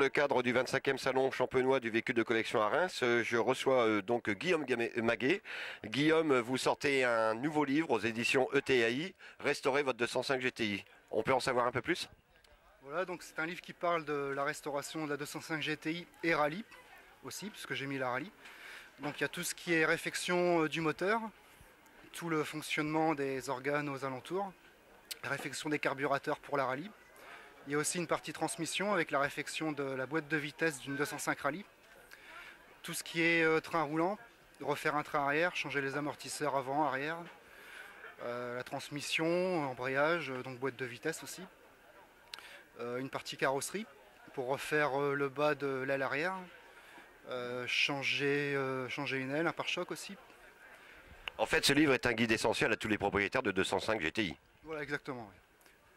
le cadre du 25e salon champenois du véhicule de collection à Reims, je reçois donc Guillaume Maguet. Guillaume, vous sortez un nouveau livre aux éditions ETAI, Restaurer votre 205 GTI. On peut en savoir un peu plus? Voilà, donc c'est un livre qui parle de la restauration de la 205 GTI et rallye aussi, puisque j'ai mis la rallye. Donc il y a tout ce qui est réfection du moteur, tout le fonctionnement des organes aux alentours, la réfection des carburateurs pour la rallye. Il y a aussi une partie transmission avec la réfection de la boîte de vitesse d'une 205 rallye. Tout ce qui est train roulant, refaire un train arrière, changer les amortisseurs avant, arrière. La transmission, embrayage, donc boîte de vitesse aussi. Une partie carrosserie pour refaire le bas de l'aile arrière. Changer une aile, un pare-choc aussi. En fait, ce livre est un guide essentiel à tous les propriétaires de 205 GTI. Voilà, exactement. Oui.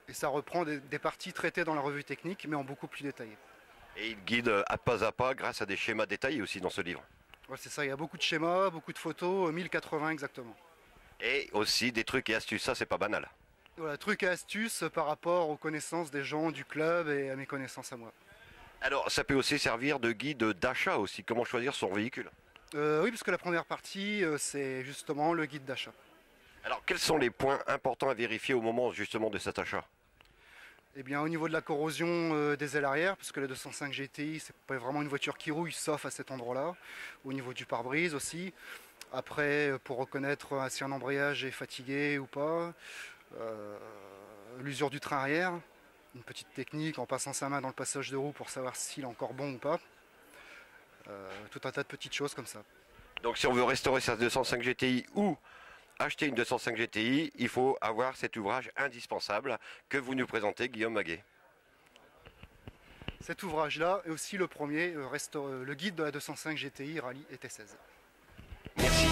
Et ça reprend des parties traitées dans la revue technique, mais en beaucoup plus détaillé. Et il guide à pas grâce à des schémas détaillés aussi dans ce livre. Ouais, c'est ça, il y a beaucoup de schémas, beaucoup de photos, 1080 exactement. Et aussi des trucs et astuces, ça c'est pas banal. Voilà, trucs et astuces par rapport aux connaissances des gens du club et à mes connaissances à moi. Alors ça peut aussi servir de guide d'achat aussi, comment choisir son véhicule. Oui, parce que la première partie, c'est justement le guide d'achat. Alors quels sont les points importants à vérifier au moment justement de cet achat? Eh bien, au niveau de la corrosion des ailes arrière, parce que la 205 GTI, c'est pas vraiment une voiture qui rouille, sauf à cet endroit-là. Au niveau du pare-brise aussi. Après, pour reconnaître si un embrayage est fatigué ou pas. L'usure du train arrière. Une petite technique en passant sa main dans le passage de roue pour savoir s'il est encore bon ou pas. Tout un tas de petites choses comme ça. Donc si on veut restaurer sa 205 GTI ou acheter une 205 GTI, il faut avoir cet ouvrage indispensable que vous nous présentez, Guillaume Maguet. Cet ouvrage-là est aussi le premier, le guide de la 205 GTI Rallye et T16. Merci.